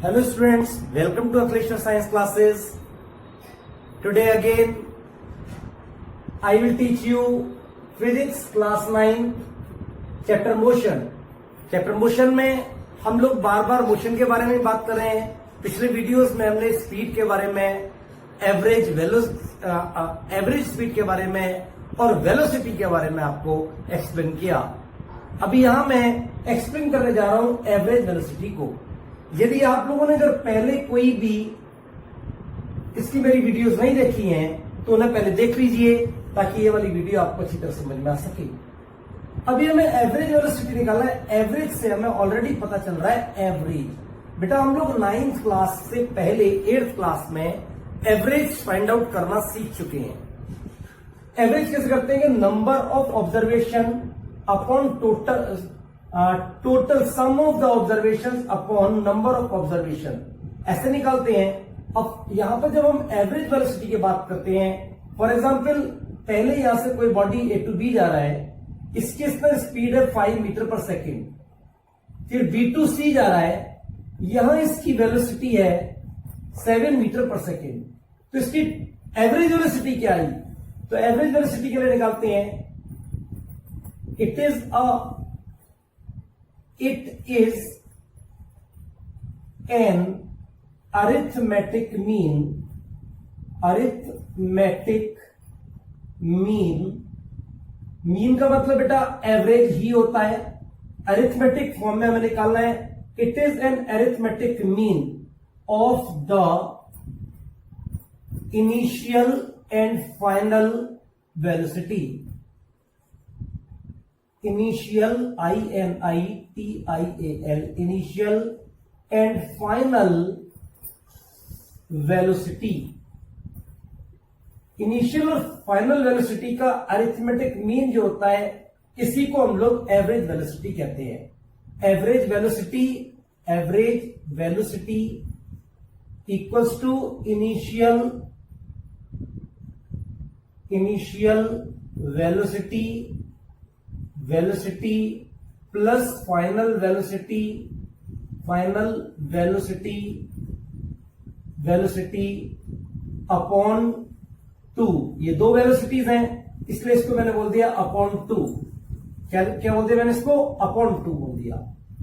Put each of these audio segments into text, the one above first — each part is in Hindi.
Hello students, welcome to Akhleshwar Science classes. Today again I will teach you Physics class 9 chapter motion. Chapter motion में हम लोग बार बार मोशन के बारे में बात कर रहे हैं. पिछले वीडियोस में हमने स्पीड के बारे में, एवरेज स्पीड के बारे में और वेलोसिटी के बारे में आपको एक्सप्लेन किया. अभी यहां मैं एक्सप्लेन करने जा रहा हूं एवरेज वेलोसिटी को. यदि आप लोगों ने अगर पहले कोई भी इसकी मेरी वीडियोस नहीं देखी हैं तो उन्हें पहले देख लीजिए ताकि ये वाली वीडियो आपको अच्छी तरह समझ में आ सके. अभी हमें एवरेज वेलोसिटी निकालना है. एवरेज से हमें ऑलरेडी पता चल रहा है एवरेज. बेटा हम लोग 9th क्लास से पहले 8th क्लास में एवरेज फाइंड आउट करना सीख चुके हैं. एवरेज कैसे करते हैं कि number of observation upon total sum of the observation upon number of observation ऐसे निकालते हैं. अब यहां पर जब हम एवरेज वेलोसिटी की बात करते हैं, फॉर एग्जांपल पहले यहां से कोई बॉडी ए टू बी जा रहा है, इसकी स्पीड है 5 मीटर पर सेकेंड. फिर बी टू सी जा रहा है, यहां इसकी वेलोसिटी है 7 मीटर पर सेकेंड. तो इसकी एवरेज वेलोसिटी क्या आई? तो एवरेज वेलोसिटी के लिए निकालते हैं it is an arithmetic mean का मतलब बेटा एवरेज ही होता है. अरिथमेटिक फॉर्म में हमें निकालना है. It is an arithmetic mean of the initial and final velocity. Initial INITIAL initial and final velocity. Initial और फाइनल वेलोसिटी का अरिथमेटिक मीन जो होता है इसी को हम लोग एवरेज वेलोसिटी कहते हैं. Average velocity equals to initial velocity plus final velocity upon 2. ये दो वेलोसिटीज हैं इसलिए इसको मैंने बोल दिया अपॉन 2. क्या बोल दिया मैंने? इसको अपॉन 2 बोल दिया.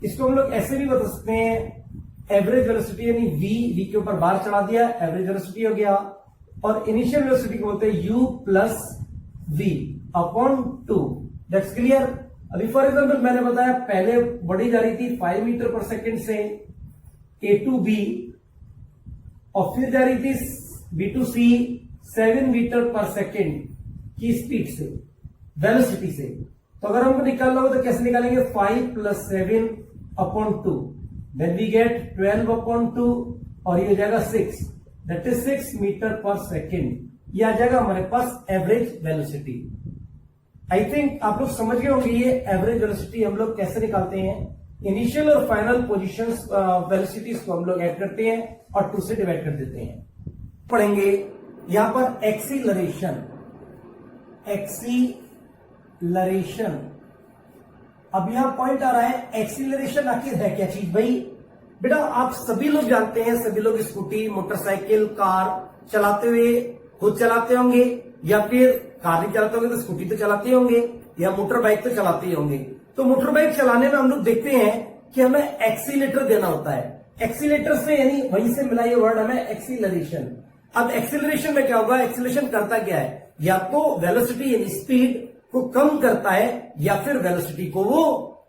इसको हम लोग ऐसे भी बता सकते हैं एवरेज वेलोसिटी यानी v के ऊपर बार चढ़ा दिया, एवरेज वेलोसिटी हो गया. और इनिशियल वेलोसिटी को बोलते हैं u plus v upon 2. That's clear. अभी फॉर एग्जाम्पल मैंने बताया पहले बॉडी जा रही थी 5 मीटर पर सेकेंड से ए टू बी और फिर जा रही थी B to C 7 metre per second की स्पीड से, वेलोसिटी से. तो अगर हमको निकालना हो तो कैसे निकालेंगे? 5 plus 7 upon 2 then we get 12 upon 2 और ये हो जाएगा 6. That is 6 metre per second. ये आ जाएगा हमारे पास एवरेज वेलोसिटी. आई थिंक आप लोग समझ गए होंगे ये एवरेज वेलोसिटी हम लोग कैसे निकालते हैं. इनिशियल और फाइनल पोजीशंस वेलोसिटीज को हम लोग ऐड करते हैं और 2 से डिवाइड कर देते हैं. पढ़ेंगे यहां पर एक्सीलरेशन. अब यहां पॉइंट आ रहा है एक्सीलरेशन आखिर है क्या चीज भाई? बेटा आप सभी लोग जानते हैं, सभी लोग स्कूटी, मोटरसाइकिल, कार चलाते हुए खुद चलाते होंगे या फिर कार नहीं चलाते होंगे तो स्कूटी तो चलाते होंगे या मोटर बाइक तो चलाते ही होंगे. तो मोटर बाइक चलाने में हम लोग देखते हैं कि हमें एक्सीलेटर देना होता है. एक्सीलेटर से यानी वहीं से मिला ये वर्ड हमें एक्सीलरेशन. अब एक्सीलरेशन में क्या होगा? एक्सीलरेशन करता क्या है? या तो वेलोसिटी यानी स्पीड को कम करता है या फिर वेलोसिटी को वो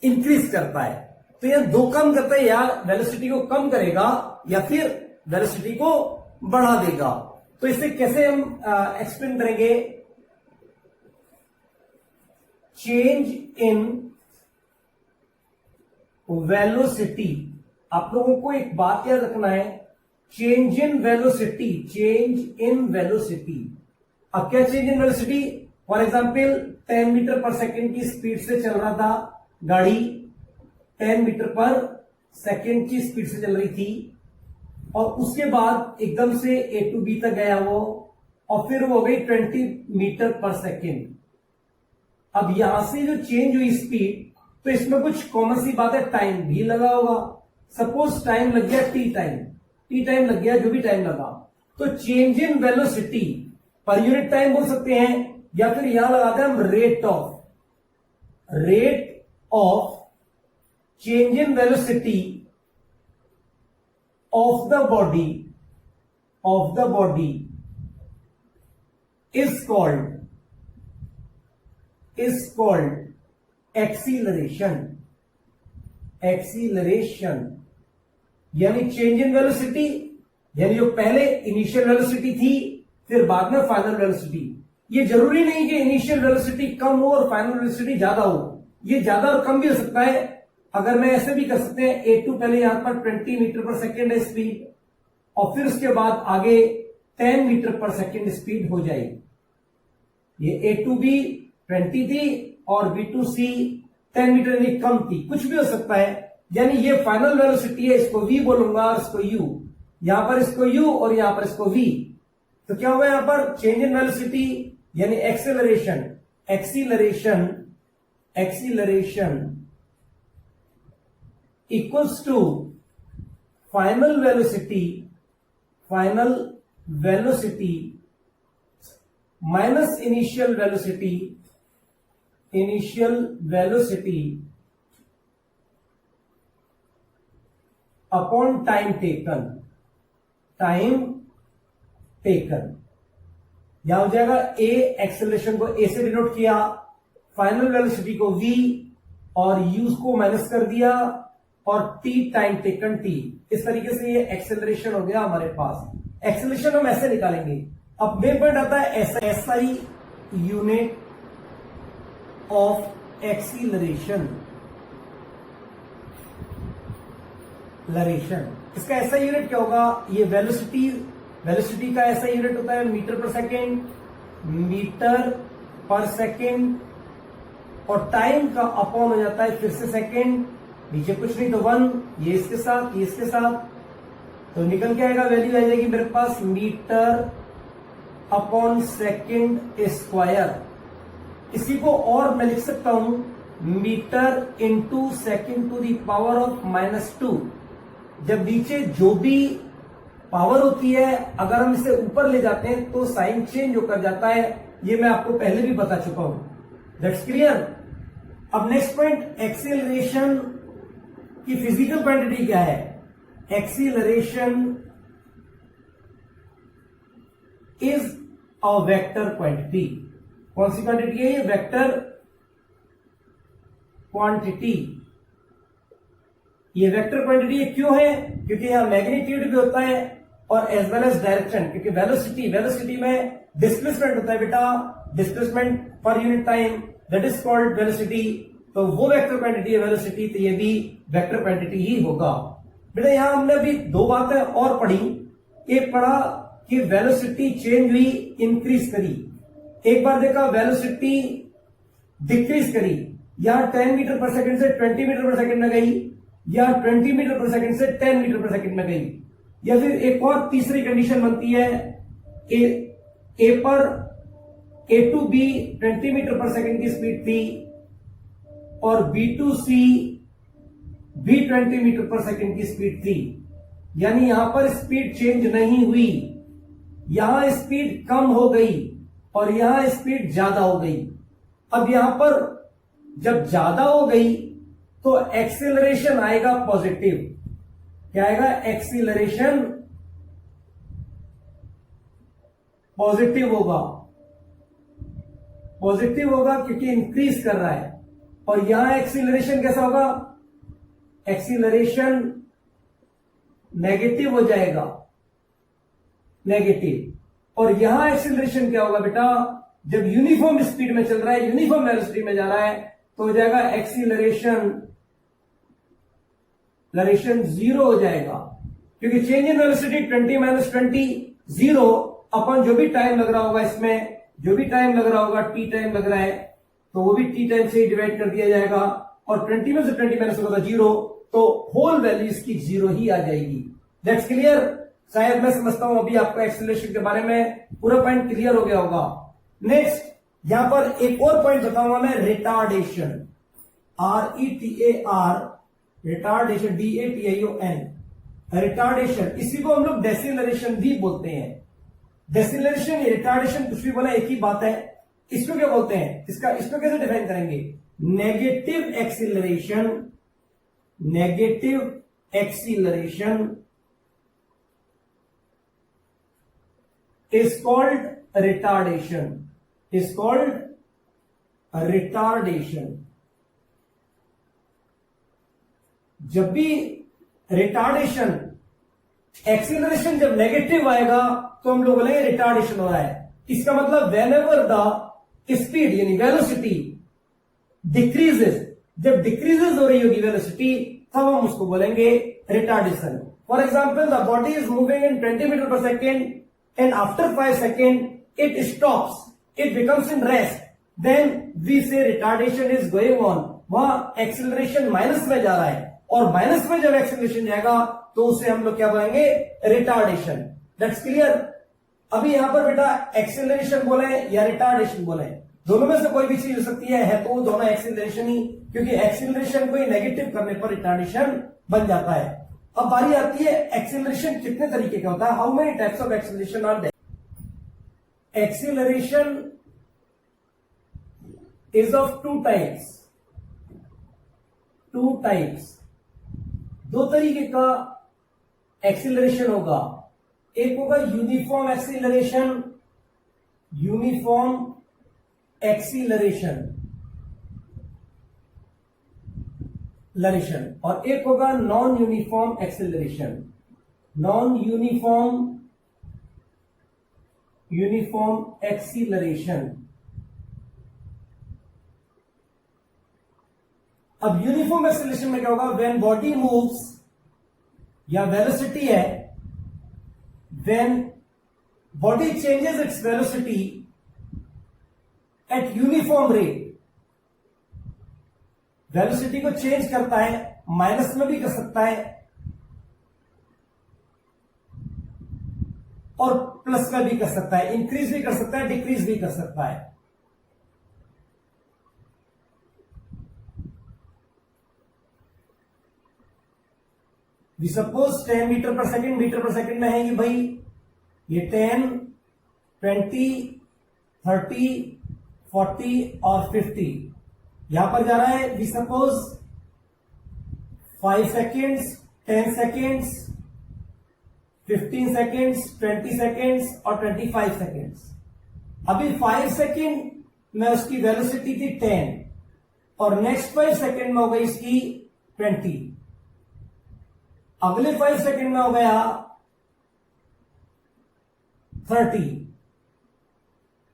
इंक्रीज करता है. तो यह दो काम करता है, या वेलोसिटी को कम करेगा या फिर वेलोसिटी को बढ़ा देगा. तो इसे कैसे हम एक्सप्लेन करेंगे? Change in velocity. आप लोगों को एक बात याद रखना है, चेंज इन वेलोसिटी. अब क्या change in velocity? For example 10 metre per second की स्पीड से चल रहा था गाड़ी, 10 मीटर पर सेकेंड की स्पीड से चल रही थी और उसके बाद एकदम से ए टू बी तक गया वो और फिर वो हो गई 20 मीटर पर सेकेंड. अब यहां से जो चेंज हुई स्पीड तो इसमें कुछ कॉमन सी बात है, टाइम भी लगा होगा. सपोज टाइम लग गया टी टाइम लग गया, जो भी टाइम लगा, तो change in velocity per unit time बोल सकते हैं, या फिर यहां लगाते हैं हम rate of change in velocity of the body is called acceleration. यानी चेंज इन वेलोसिटी, यानी जो पहले इनिशियल वेलोसिटी थी फिर बाद में फाइनल वेलोसिटी। ये जरूरी नहीं कि इनिशियल वेलोसिटी कम हो और फाइनल वेलोसिटी ज्यादा हो, ये ज्यादा और कम भी हो सकता है। अगर मैं ऐसे भी कर सकते हैं, A2 पहले यहां पर 20 मीटर पर सेकेंड है स्पीड, और फिर उसके बाद आगे 10 मीटर पर सेकेंड स्पीड हो जाएगी। ये A2B 20 थी और B2C 10 मीटर यानी कम थी, कुछ भी हो सकता है। यानी ये फाइनल वेलोसिटी है, इसको V बोलूंगा और इसको U, यहां पर इसको U और यहां पर इसको V। तो क्या होगा यहां पर चेंज इन वेलोसिटी यानी acceleration equals to final velocity minus initial velocity upon time taken. यहां हो जाएगा ए, एक्सेलरेशन को ए से डिनोट किया, फाइनल वेलोसिटी को V और U को माइनस कर दिया, और T टाइम टेकन T। इस तरीके से ये एक्सेलरेशन हो गया हमारे पास। एक्सेलरेशन हम ऐसे निकालेंगे। अब मेन पॉइंट आता है SI यूनिट ऑफ एक्सीलरेशन। इसका SI यूनिट क्या होगा? ये वेलोसिटी का SI यूनिट होता है मीटर पर सेकेंड, और टाइम का अपॉन हो जाता है फिर से सेकेंड, नीचे कुछ नहीं तो 1, ये इसके साथ, तो निकल के आएगा, वैल्यू आ जाएगी मेरे पास मीटर अपॉन सेकेंड स्क्वायर। इसी को और मैं लिख सकता हूं metre into second to the power of -2। जब नीचे जो भी पावर होती है अगर हम इसे ऊपर ले जाते हैं तो साइन चेंज होकर जाता है, ये मैं आपको पहले भी बता चुका हूं। That's clear. अब नेक्स्ट पॉइंट, एक्सीलरेशन की फिजिकल क्वांटिटी क्या है? Acceleration is a vector quantity. कौन सी क्वांटिटी है ये? Vector quantity. ये वेक्टर क्वांटिटी क्यों है? क्योंकि यहां मैग्नीट्यूड भी होता है और एज वेल एज डायरेक्शन, क्योंकि वेलोसिटी में डिस्प्लेसमेंट होता है बेटा, displacement per unit time, that is called velocity. तो वो वेक्टर क्वांटिटी है वेलोसिटी, तो ये भी वेक्टर क्वांटिटी ही होगा। बेटा यहां हमने अभी दो बातें और पढ़ी। एक पढ़ा कि वेलोसिटी चेंज हुई, इंक्रीज करी। एक बार देखा वेलोसिटी डिक्रीज करी, यहां 10 मीटर पर सेकंड से 20 मीटर पर सेकंड में गई, या 20 मीटर पर सेकंड से 10 मीटर पर सेकंड में गई। या फिर एक और तीसरी कंडीशन बनती है, ए पर A2B 20 मीटर पर सेकंड की स्पीड थी और B2C भी 20 मीटर पर सेकंड की स्पीड थी, यानी यहां पर स्पीड चेंज नहीं हुई, यहां स्पीड कम हो गई और यहां स्पीड ज्यादा हो गई। अब यहां पर जब ज्यादा हो गई तो एक्सीलरेशन आएगा पॉजिटिव। क्या आएगा? एक्सीलरेशन पॉजिटिव होगा क्योंकि इंक्रीज कर रहा है। और यहां एक्सीलरेशन कैसा होगा? एक्सीलरेशन नेगेटिव हो जाएगा, नेगेटिव। और यहां एक्सीलरेशन क्या होगा बेटा? जब यूनिफॉर्म स्पीड में चल रहा है, यूनिफॉर्म वेलोसिटी में जा रहा है, तो हो जाएगा एक्सीलरेशन 0 हो जाएगा, क्योंकि चेंज इन वेलोसिटी 20 - 20 0 अपन जो भी टाइम लग रहा होगा, इसमें जो भी टाइम लग रहा होगा, टी टाइम लग रहा है, तो वो भी टी टाइम से डिवाइड कर दिया जाएगा, और 20 में से 20 माइनस होगा 0, तो होल वैल्यू इसकी 0 ही आ जाएगी। That's clear. शायद मैं समझता हूं अभी आपको एक्सीलरेशन के बारे में पूरा पॉइंट क्लियर हो गया होगा। नेक्स्ट यहां पर एक और पॉइंट बताऊंगा मैं, retardation, RETAR retardation, DATION, retardation, इसी को हम लोग डेसिलरेशन भी बोलते हैं। डेसिलरेशन या रिटार्डेशन कुछ भी बोला एक ही बात है। इसको क्या बोलते हैं, इसको कैसे डिफाइन करेंगे? Negative acceleration, negative acceleration is called retardation, is called retardation। जब भी रिटार्डेशन, एक्सीलरेशन जब नेगेटिव आएगा तो हम लोग बोलेंगे रिटार्डेशन हो रहा है। इसका मतलब वेन एवर द स्पीड यानी वेलोसिटी डिक्रीजेस, जब डिक्रीजेस हो रही होगी वेलोसिटी, तब हम उसको बोलेंगे retardation. For example, the body is moving in 20 metre per second and after 5 seconds it stops, it becomes in rest, then we say retardation is going on। वहां एक्सीलरेशन माइनस में जा रहा है और माइनस में जब एक्सीलरेशन जाएगा तो उसे हम लोग क्या बोलेंगे? रिटार्डेशन। That's clear. अभी यहां पर बेटा एक्सीलरेशन बोले या रिटार्डेशन बोले, दोनों में से कोई भी चीज हो सकती है तो दोनों एक्सीलरेशन ही, क्योंकि एक्सीलरेशन को ही नेगेटिव करने पर रिटार्डेशन बन जाता है। अब बारी आती है एक्सीलरेशन कितने तरीके का होता है, how many types of acceleration are there. Acceleration is of two types, two types, दो तरीके का एक्सीलरेशन होगा। एक होगा यूनिफॉर्म एक्सीलरेशन, यूनिफॉर्म एक्सीलरेशन और एक होगा non uniform acceleration, non uniform acceleration. अब यूनिफॉर्म एक्सीलरेशन में क्या होगा? व्हेन बॉडी मूव्स या वेलोसिटी है, when body changes its velocity at uniform rate, velocity को चेंज करता है, माइनस में भी कर सकता है और प्लस में भी कर सकता है, इंक्रीज भी कर सकता है, डिक्रीज भी कर सकता है। We suppose 10 metre per second, metre per second में है ये भाई, ये 10, 20, 30, 40 और 50 यहां पर जा रहा है। We suppose 5 seconds, 10 seconds, 15 seconds, 20 seconds और 25 सेकेंड्स। अभी 5 सेकेंड में उसकी वेलोसिटी थी 10 और नेक्स्ट 5 सेकेंड में हो गई इसकी 20, अगले 5 सेकेंड में हो गया 30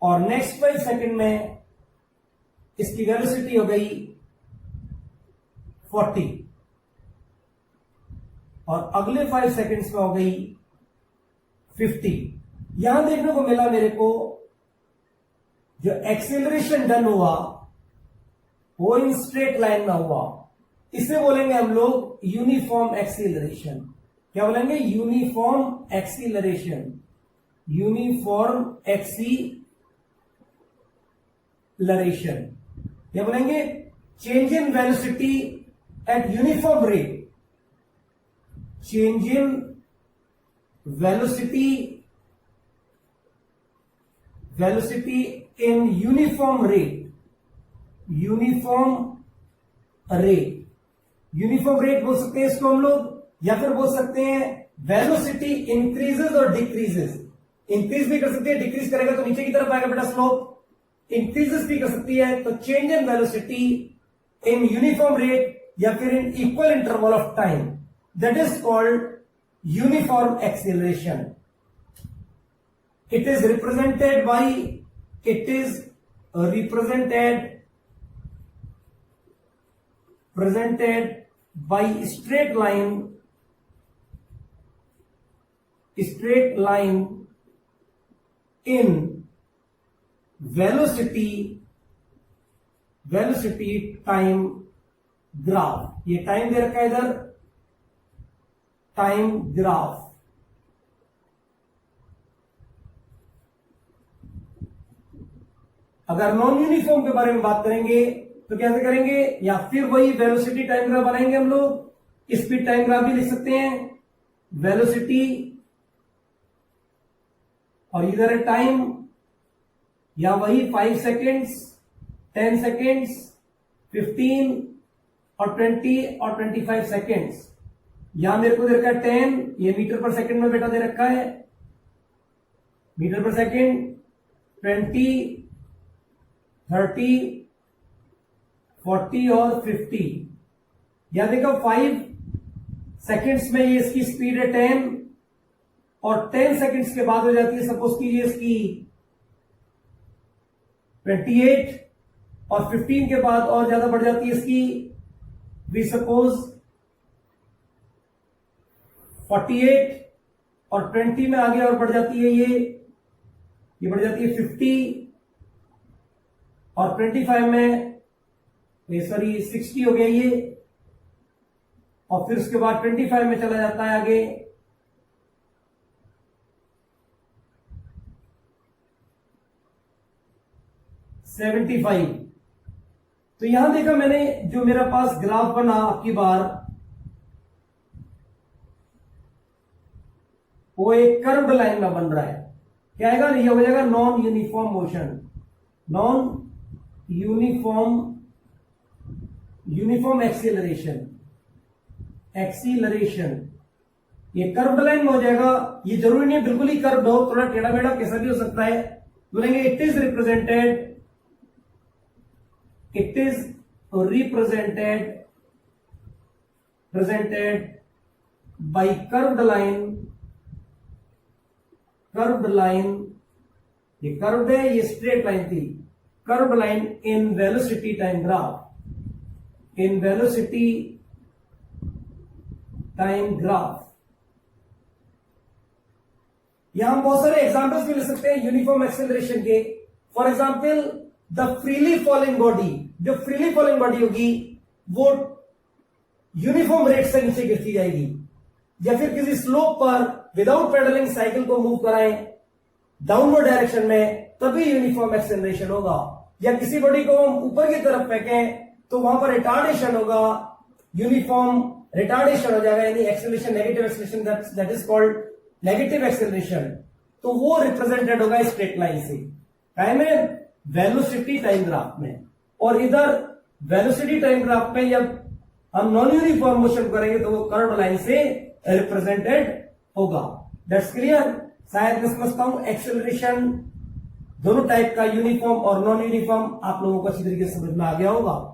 और नेक्स्ट 5 सेकेंड में इसकी वेलोसिटी हो गई 40 और अगले 5 सेकेंड्स में हो गई 50। यहां देखने को मिला मेरे को जो एक्सेलरेशन डन हुआ वो इन स्ट्रेट लाइन में हुआ, इसे बोलेंगे हम लोग यूनिफॉर्म एक्सीलरेशन। क्या बोलेंगे? Uniform acceleration, uniform acceleration. क्या बोलेंगे? Change in velocity at uniform rate, change in velocity in uniform rate, uniform rate बोल सकते हैं इसको हम लोग, या फिर बोल सकते हैं वेलोसिटी इंक्रीजेस और डिक्रीजेस। इंक्रीज भी कर सकते हैं, डिक्रीज करेगा तो नीचे की तरफ आएगा बेटा स्लोप, इंक्रीजेस भी कर सकती है तो change in velocity in uniform rate या फिर इन equal interval of time, that is called uniform acceleration. It is represented by straight line in velocity time graph। ये टाइम दे रखा है इधर, टाइम ग्राफ। अगर नॉन यूनिफॉर्म के बारे में बात करेंगे तो कैसे करेंगे? या फिर वही वेलोसिटी टाइम ग्राफ बनाएंगे हम लोग, स्पीड टाइम ग्राफ भी लिख सकते हैं, वेलोसिटी और इधर है टाइम, या वही 5 सेकेंड्स, 10 सेकेंड्स, 15 और 20 और 25 सेकेंड्स। यहां मेरे को दे रखा है 10, ये मीटर पर सेकेंड में बेटा दे रखा है, मीटर पर सेकेंड, 20, 30, 40 और 50। यहां देखो 5 सेकेंड्स में ये इसकी स्पीड है 10, और 10 सेकेंड्स के बाद हो जाती है सपोज कीजिए इसकी 28, और 15 के बाद और ज्यादा बढ़ जाती है इसकी वी सपोज 48, और 20 में आगे और बढ़ जाती है ये बढ़ जाती है 50, और 25 में सॉरी 60 हो गया ये, और फिर उसके बाद 25 में चला जाता है आगे 75। तो यहां देखा मैंने जो मेरा पास ग्राफ बना आपकी बार, वो एक कर्व्ड लाइन में बन रहा है। क्या आएगा? ये हो जाएगा non uniform motion, non uniform acceleration, ये कर्व्ड लाइन में हो जाएगा। ये जरूरी नहीं बिल्कुल ही कर्व्ड हो, थोड़ा टेढ़ा मेढ़ा कैसा भी हो सकता है। बोलेंगे it is represented by curved line, ये कर्व्ड है, ये स्ट्रेट लाइन थी, curved line in velocity time graph, यहां बहुत सारे एग्जांपल्स भी ले सकते हैं यूनिफॉर्म एक्सेलरेशन के। For example the freely falling body, जो फ्रीली फॉलिंग बॉडी होगी वो यूनिफॉर्म रेट से नीचे गिरती जाएगी, या फिर किसी स्लोप पर विदाउट पेडलिंग साइकिल को मूव कराएं डाउनवर्ड डायरेक्शन में, तभी यूनिफॉर्म एक्सेलरेशन होगा। या किसी बॉडी को हम ऊपर की तरफ फेंकें तो वहां पर रिटार्डेशन होगा, यूनिफॉर्म रिटार्डेशन हो जाएगा, यानी acceleration, negative acceleration, that is called negative acceleration. तो वो रिप्रेजेंटेड होगा स्ट्रेट लाइन से, टाइम में वेलोसिटी टाइम ग्राफ में। और इधर वेलोसिटी टाइम ग्राफ में जब हम नॉन यूनिफॉर्म मोशन करेंगे तो वो कर्व्ड लाइन से रिप्रेजेंटेड होगा। That's clear? शायद मैं समझता हूं एक्सेलरेशन दोनों टाइप का, यूनिफॉर्म और नॉन यूनिफॉर्म, आप लोगों को अच्छी तरीके से समझ में आ गया होगा।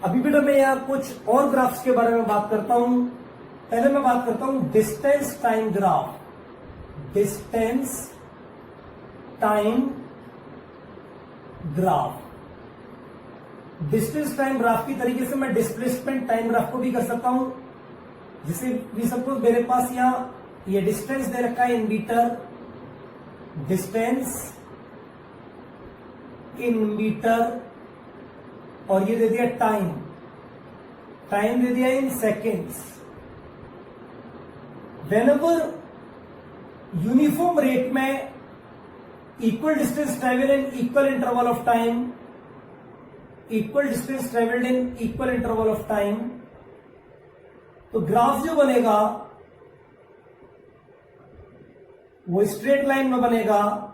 अभी बेटा मैं यहां कुछ और ग्राफ्स के बारे में बात करता हूं। पहले मैं बात करता हूं distance time graph, distance time graph. Distance time graph की तरीके से मैं डिस्प्लेसमेंट टाइम ग्राफ को भी कर सकता हूं। जैसे भी सपोज मेरे पास यहां ये डिस्टेंस दे रखा है in metre, distance in metre, और ये दे दिया टाइम, टाइम दे दिया in seconds. Whenever uniform rate में equal distance travel in equal interval of time, equal distance travelled in equal interval of time, तो ग्राफ जो बनेगा वो स्ट्रेट लाइन में बनेगा।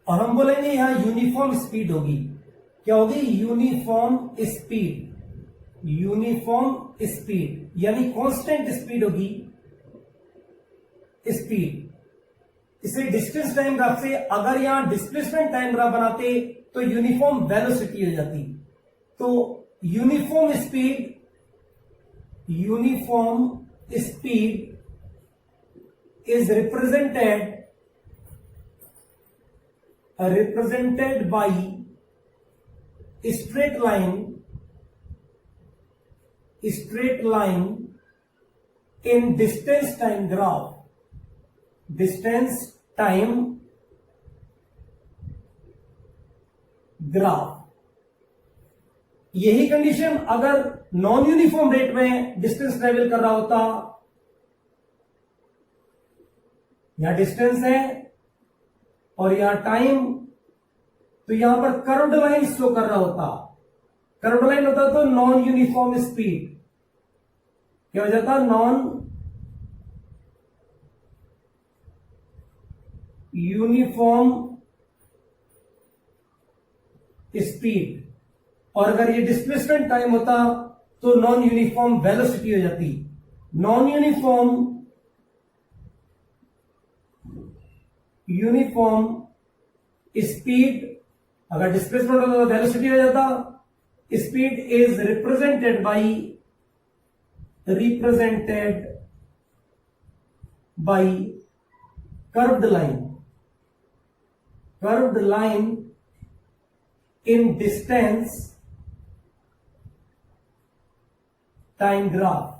और हम बोलेंगे यहां यूनिफॉर्म स्पीड होगी। क्या होगी? यूनिफॉर्म स्पीड, यूनिफॉर्म स्पीड यानी कांस्टेंट स्पीड होगी स्पीड। इसे डिस्टेंस टाइम ग्राफ से अगर यहां डिस्प्लेसमेंट टाइम ग्राफ बनाते तो यूनिफॉर्म वेलोसिटी हो जाती। तो uniform speed is represented by straight line in distance time graph, distance time graph। यही कंडीशन अगर नॉन यूनिफॉर्म रेट में डिस्टेंस ट्रेवल कर रहा होता, यहां डिस्टेंस है और यहां टाइम, तो यहां पर कर्व्ड लाइन शो कर रहा होता। कर्व्ड लाइन होता तो नॉन यूनिफॉर्म स्पीड, क्या हो जाता? Non uniform speed. और अगर ये डिस्प्लेसमेंट टाइम होता तो नॉन यूनिफॉर्म वेलोसिटी हो जाती। नॉन यूनिफॉर्म स्पीड, अगर डिस्प्लेसमेंट होता तो वेलोसिटी हो जाता। Speed is represented by curved line in distance time graph.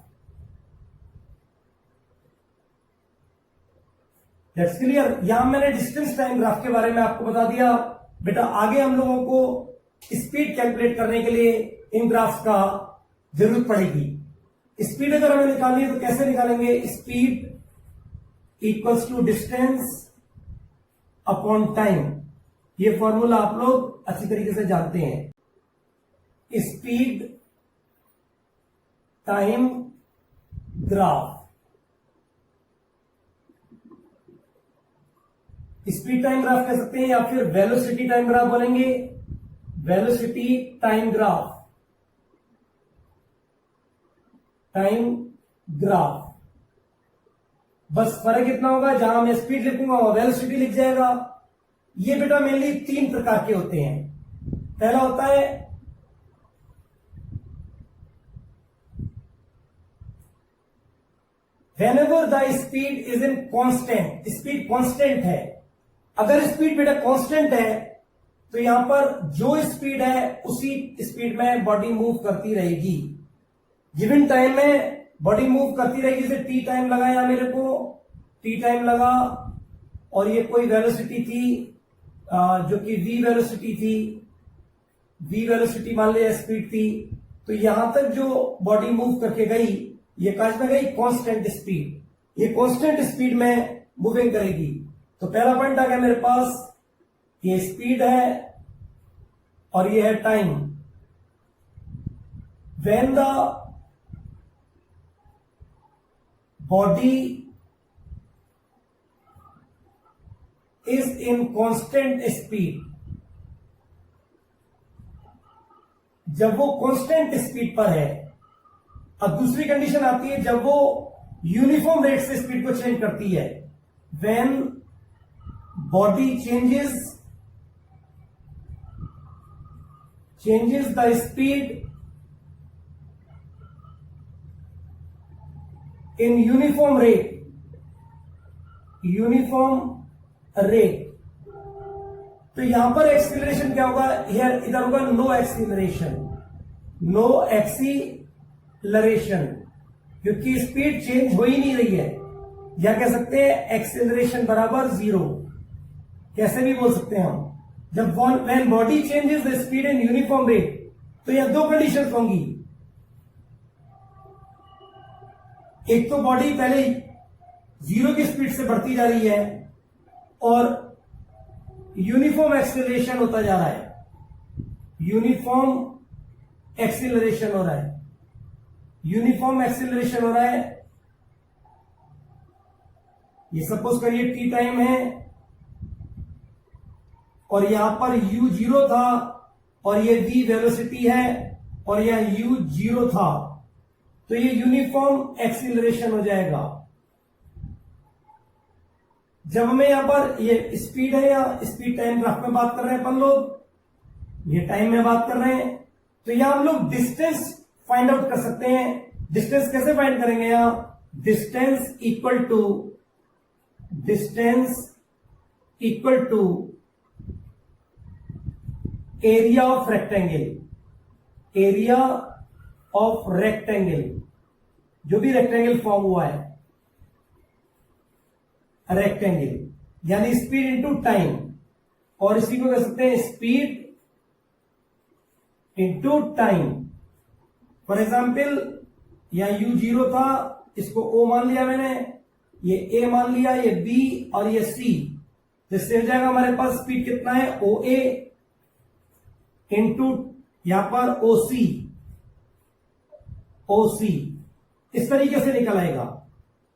That's clear। यहां मैंने डिस्टेंस टाइम ग्राफ के बारे में आपको बता दिया। बेटा आगे हम लोगों को स्पीड कैलकुलेट करने के लिए इन ग्राफ्स का जरूरत पड़ेगी। स्पीड अगर हमें निकालनी है तो कैसे निकालेंगे? Speed equals to distance upon time. ये फॉर्मूला आप लोग अच्छी तरीके से जानते हैं। Speed time graph, speed time graph कह सकते हैं या फिर वेलोसिटी टाइम ग्राफ बोलेंगे। वेलोसिटी टाइम ग्राफ, बस फर्क इतना होगा, जहां मैं स्पीड लिखूंगा वहां वेलोसिटी लिख जाएगा। ये बेटा मेनली 3 प्रकार के होते हैं। पहला होता है whenever the speed is in constant, speed constant है। अगर स्पीड बेटा कांस्टेंट है तो यहां पर जो स्पीड है उसी स्पीड में बॉडी मूव करती रहेगी। गिवन टाइम में बॉडी मूव करती रहेगी। जैसे टी टाइम लगा यहां मेरे को, टी टाइम लगा और ये कोई वेलोसिटी थी जो कि v वेलोसिटी थी, v वेलोसिटी मान लिया स्पीड थी। तो यहां तक जो बॉडी मूव करके गई ये कांच में गई कांस्टेंट स्पीड। ये कांस्टेंट स्पीड में मूविंग करेगी। तो पहला पॉइंट आ गया मेरे पास, ये स्पीड है और ये है time. When the body is in constant speed, जब वो कांस्टेंट स्पीड पर है। अब दूसरी कंडीशन आती है जब वो यूनिफॉर्म रेट से स्पीड को चेंज करती है। When body changes the speed in uniform rate, तो यहां पर एक्सीलरेशन क्या होगा? हियर इधर होगा नो एक्सीलरेशन, क्योंकि स्पीड चेंज हो ही नहीं रही है। या कह सकते हैं एक्सीलरेशन बराबर 0, कैसे भी बोल सकते हैं हम। जब when body changes the speed in uniform rate, तो यह 2 कंडीशंस होंगी। एक तो बॉडी पहले 0 की स्पीड से बढ़ती जा रही है और यूनिफॉर्म एक्सीलरेशन होता जा रहा है, यूनिफॉर्म एक्सीलरेशन हो रहा है। ये सपोज करिए टी टाइम है और यहां पर u 0 था और ये v वेलोसिटी है और यह u 0 था, तो ये यूनिफॉर्म एक्सीलरेशन हो जाएगा। जब हमें यहां पर ये स्पीड है या स्पीड टाइम ग्राफ में बात कर रहे हैं अपन लोग, ये टाइम में बात कर रहे हैं, तो यहां हम लोग डिस्टेंस फाइंड आउट कर सकते हैं। डिस्टेंस कैसे फाइंड करेंगे? यहां distance equal to area of rectangle, जो भी रेक्टेंगल फॉर्म हुआ है, रेक्टेंगल यानी स्पीड इनटू टाइम, और इसी को कह सकते हैं speed into time. For example यहां u0 था, इसको O मान लिया मैंने, ये A मान लिया, ये B और ये C। जिससे हो जाएगा हमारे पास स्पीड कितना है, OA इंटू यहां पर OC। इस तरीके से निकल आएगा।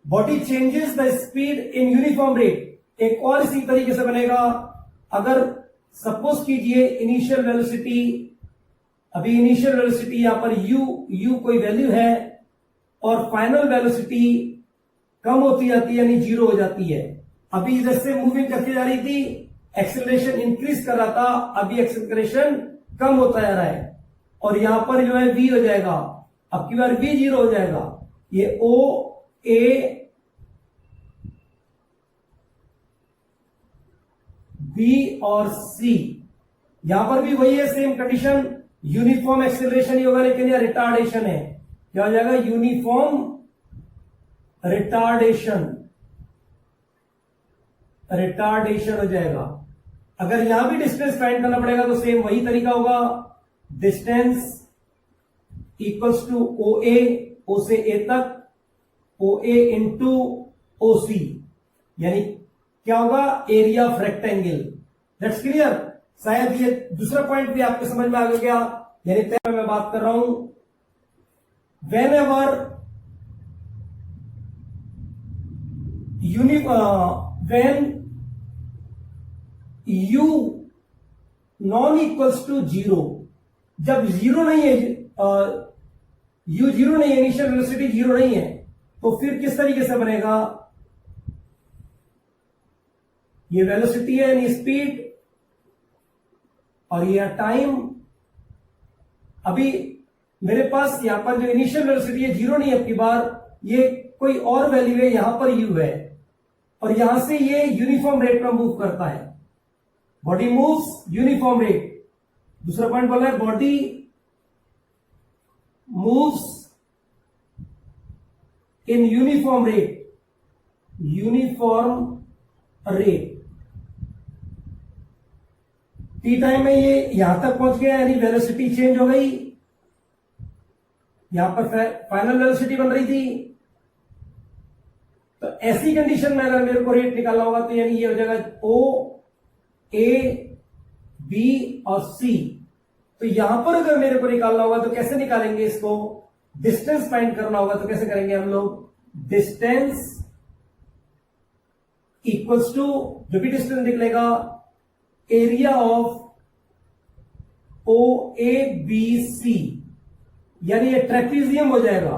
Body changes the speed in uniform rate. एक और इसी तरीके से बनेगा, अगर सपोज कीजिए इनिशियल वेलोसिटी, अभी इनिशियल वेलोसिटी यहां पर u कोई वैल्यू है और फाइनल वेलोसिटी कम होती जाती है, यानी 0 हो जाती है। अभी इधर से मूविंग करके जा रही थी, एक्सेलरेशन इंक्रीज कर रहा था, अभी एक्सेलरेशन कम होता जा रहा है और यहां पर जो है v हो जाएगा, अब की बार v 0 हो जाएगा। ये O A B और C, यहां पर भी वही है, सेम कंडीशन, यूनिफॉर्म एक्सेलरेशन ही होगा, लेकिन यह रिटार्डेशन है। क्या हो जाएगा, यूनिफॉर्म रिटार्डेशन हो जाएगा। अगर यहां भी डिस्टेंस फाइंड करना पड़ेगा तो सेम वही तरीका होगा, distance equals to OA, O से A तक, OA इंटू OC, यानी क्या होगा, area of rectangle. That's clear. शायद ये दूसरा पॉइंट भी आपके समझ में आ गया, यानी मैं बात कर रहा हूं, whenever when u non equals to 0, जब 0 नहीं है, u 0 नहीं है, इनिशियल वेलोसिटी 0 नहीं है, तो फिर किस तरीके से बनेगा, ये वेलोसिटी है यानी स्पीड और ये टाइम। अभी मेरे पास यहां पर जो इनिशियल वेलोसिटी है 0 नहीं है, अब की बार ये कोई और वैल्यू है, यहां पर u है और यहां से ये यूनिफॉर्म रेट में मूव करता है। Body moves uniform rate. दूसरा पॉइंट बोला है, body moves in uniform rate, T time में ये यहां तक पहुंच गया, यानी वेलोसिटी चेंज हो गई, यहां पर फाइनल वेलोसिटी बन रही थी। तो ऐसी कंडीशन में अगर मेरे को रेट निकालना होगा तो यानी ये हो जाएगा O A B और C। तो यहां पर अगर मेरे को निकालना होगा तो कैसे निकालेंगे इसको, डिस्टेंस फाइंड करना होगा तो कैसे करेंगे हम लोग, डिस्टेंस इक्वल्स टू, जो भी डिस्टेंस निकलेगा, एरिया ऑफ OABC, यानी ये ट्रेपीजियम हो जाएगा।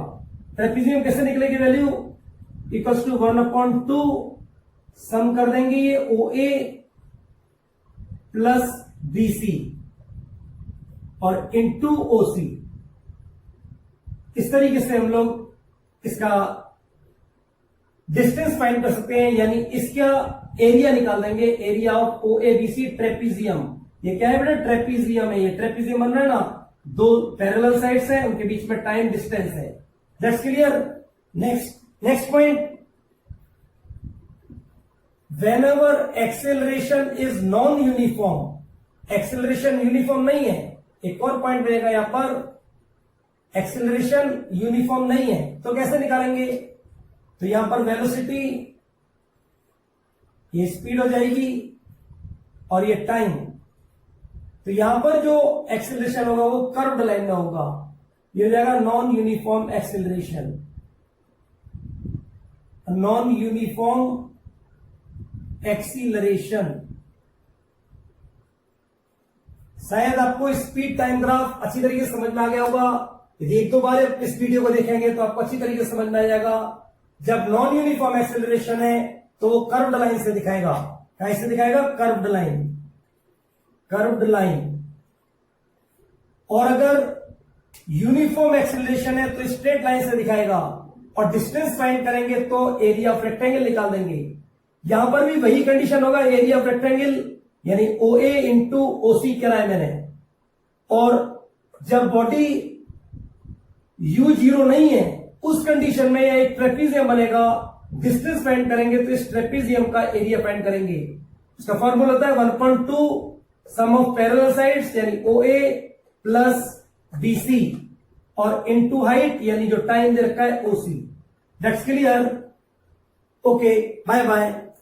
ट्रेपीजियम कैसे निकलेगी वैल्यू, इक्वल्स टू 1/2 सम कर देंगे ये OA प्लस BC और इंटू OC। इस तरीके से हम लोग इसका डिस्टेंस फाइंड कर सकते हैं, यानी इसका एरिया निकाल देंगे, एरिया ऑफ OABC ट्रेपीजियम। ये क्या है बेटा, ट्रेपीजियम है, ये ट्रेपीजियम बन रहा है ना, दो पैरेलल साइड्स हैं, उनके बीच में टाइम डिस्टेंस है। That's clear. Next point, whenever acceleration is non uniform, acceleration uniform नहीं है। एक और पॉइंट रहेगा यहां पर, एक्सेलरेशन यूनिफॉर्म नहीं है, तो कैसे निकालेंगे, तो यहां पर वेलोसिटी, ये स्पीड हो जाएगी और ये टाइम। तो यहां पर जो एक्सेलरेशन होगा वो कर्व्ड लाइन में होगा, ये हो जाएगा non uniform acceleration, non uniform acceleration. शायद आपको स्पीड टाइम ग्राफ अच्छी तरीके से समझ में आ गया होगा। यदि एक दो बार इस वीडियो को देखेंगे तो आपको अच्छी तरीके से समझ में आ जाएगा। जब नॉन यूनिफॉर्म एक्सेलरेशन है तो वो कर्व्ड लाइन से दिखाएगा। कैसे दिखाएगा, कर्व्ड लाइन, कर्व्ड लाइन। और अगर यूनिफॉर्म एक्सेलरेशन है तो स्ट्रेट लाइन से दिखाएगा। और डिस्टेंस फाइंड करेंगे तो एरिया ऑफ रेक्टेंगल निकाल देंगे। यहां पर भी वही कंडीशन होगा, एरिया ऑफ रेक्टेंगल यानी OA इंटू OC करा है मैंने। और जब बॉडी U0 नहीं है उस कंडीशन में यह एक ट्रेपीजियम बनेगा। डिस्टेंस फाइंड करेंगे तो इस ट्रेपीजियम का एरिया फाइंड करेंगे। इसका फॉर्मूला होता है 1/2 सम ऑफ पैरेलल साइड्स यानी OA प्लस BC और इनटू हाइट यानी जो टाइम दे रखा है OC। That's clear. Okay, bye bye.